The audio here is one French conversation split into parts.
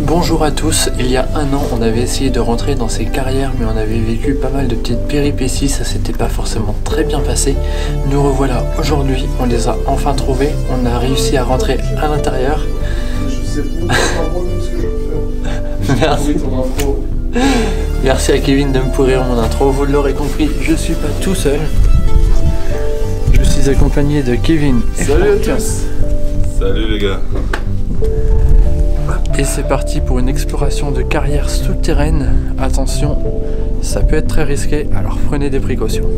Bonjour à tous, il y a un an on avait essayé de rentrer dans ces carrières mais on avait vécu pas mal de petites péripéties, ça s'était pas forcément très bien passé. Nous revoilà aujourd'hui, on les a enfin trouvés, on a réussi à rentrer à l'intérieur. Je sais pas ce que je peux faire. Merci. Merci à Kevin de me pourrir mon intro, vous l'aurez compris, je suis pas tout seul. Je suis accompagné de Kevin et Salut Franck. à tous. Salut les gars. Et c'est parti pour une exploration de carrière souterraine. Attention, ça peut être très risqué, alors prenez des précautions.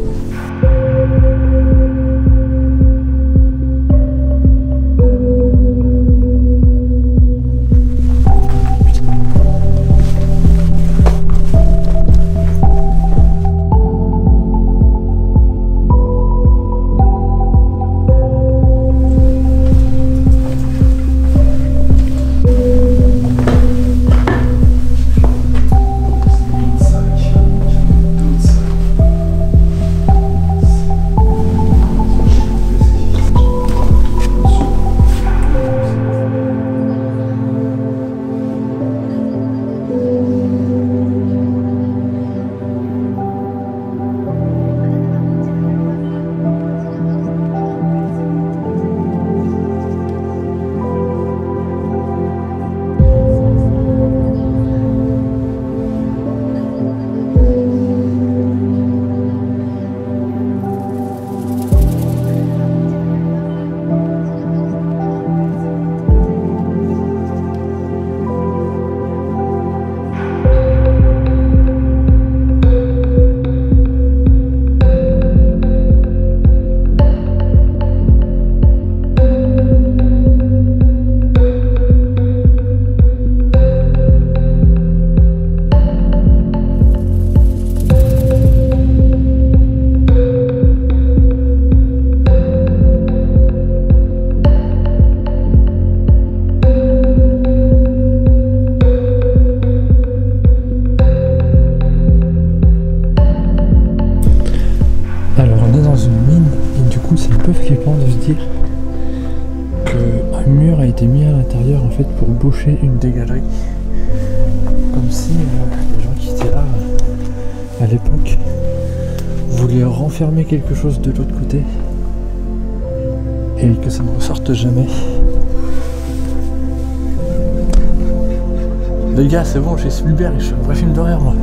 C'est un peu flippant de se dire qu'un mur a été mis à l'intérieur en fait pour boucher une des galeries, comme si les gens qui étaient là à l'époque voulaient renfermer quelque chose de l'autre côté et que ça ne ressorte jamais. Les gars, c'est bon, j'ai Spielberg, je suis un vrai film d'horreur moi.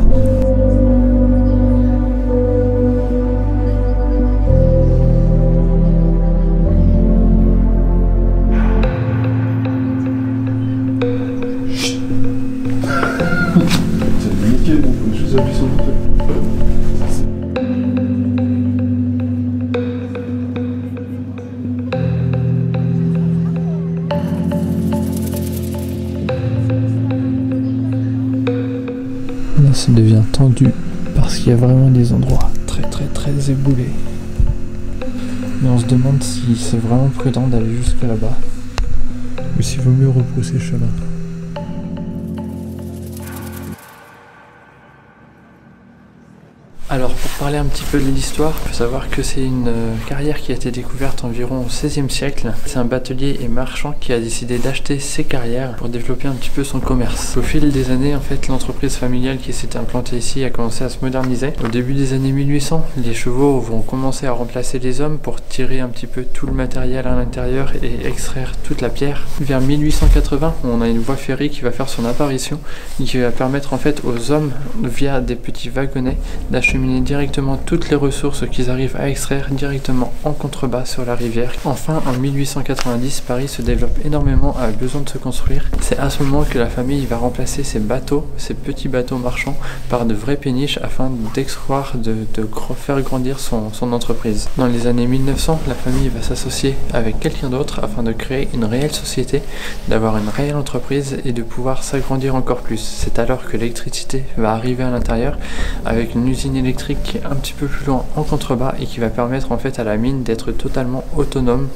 Là, ça devient tendu parce qu'il y a vraiment des endroits très éboulés. Mais on se demande si c'est vraiment prudent d'aller jusque là-bas ou s'il vaut mieux repousser chemin. Alors pour parler un petit peu de l'histoire, il faut savoir que c'est une carrière qui a été découverte environ au XVIe siècle. C'est un batelier et marchand qui a décidé d'acheter ces carrières pour développer un petit peu son commerce. Au fil des années, en fait, l'entreprise familiale qui s'était implantée ici a commencé à se moderniser. Au début des années 1800, les chevaux vont commencer à remplacer les hommes pour tirer un petit peu tout le matériel à l'intérieur et extraire toute la pierre. Vers 1880, on a une voie ferrée qui va faire son apparition et qui va permettre en fait aux hommes, via des petits wagonnets, d'acheminer directement toutes les ressources qu'ils arrivent à extraire directement en contrebas sur la rivière. Enfin, en 1890, Paris se développe énormément, a besoin de se construire. C'est à ce moment que la famille va remplacer ces bateaux, ces petits bateaux marchands, par de vraies péniches afin d'excroire, de faire grandir son entreprise. Dans les années 1900, la famille va s'associer avec quelqu'un d'autre afin de créer une réelle société, d'avoir une réelle entreprise et de pouvoir s'agrandir encore plus. C'est alors que l'électricité va arriver à l'intérieur avec une usine électrique qui est un petit peu plus loin en contrebas et qui va permettre en fait à la mine d'être totalement autonome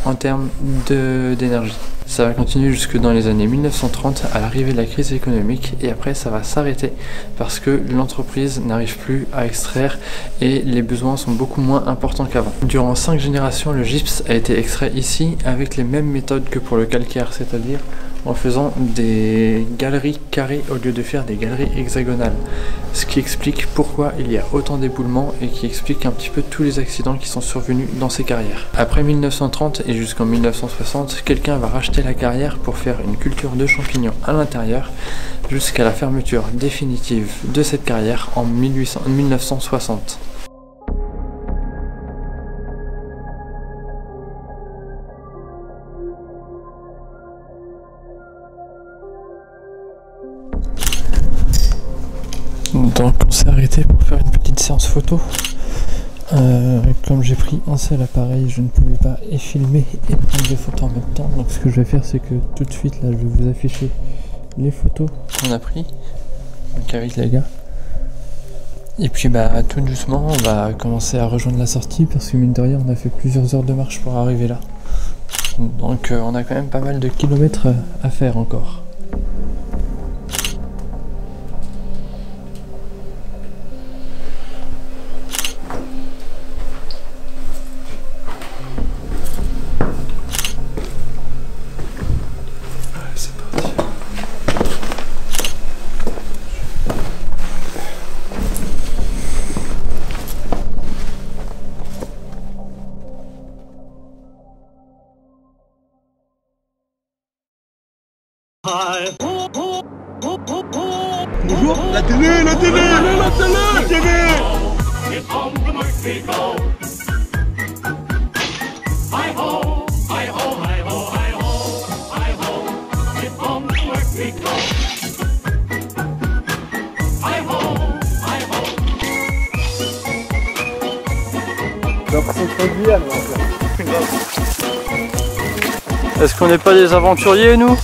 en termes d'énergie. Ça va continuer jusque dans les années 1930 à l'arrivée de la crise économique et après ça va s'arrêter parce que l'entreprise n'arrive plus à extraire et les besoins sont beaucoup moins importants qu'avant. Durant 5 générations, le gypse a été extrait ici avec les mêmes méthodes que pour le calcaire, c'est-à-dire en faisant des galeries carrées au lieu de faire des galeries hexagonales. Ce qui explique pourquoi il y a autant d'éboulements et qui explique un petit peu tous les accidents qui sont survenus dans ces carrières. Après 1930 et jusqu'en 1960, quelqu'un va racheter la carrière pour faire une culture de champignons à l'intérieur jusqu'à la fermeture définitive de cette carrière en 1960. Donc on s'est arrêté pour faire une petite séance photo. Comme j'ai pris un seul appareil, je ne pouvais pas et filmer et prendre des photos en même temps. Donc ce que je vais faire, c'est que tout de suite là, je vais vous afficher les photos qu'on a pris donc avec les gars. Et puis bah tout doucement, on va commencer à rejoindre la sortie parce que mine de rien, on a fait plusieurs heures de marche pour arriver là. Donc on a quand même pas mal de kilomètres à faire encore. Bonjour, la télé, la télé, la télé, la télé. J'ai l'impression de faire Guyane. Est-ce qu'on n'est pas des aventuriers nous ?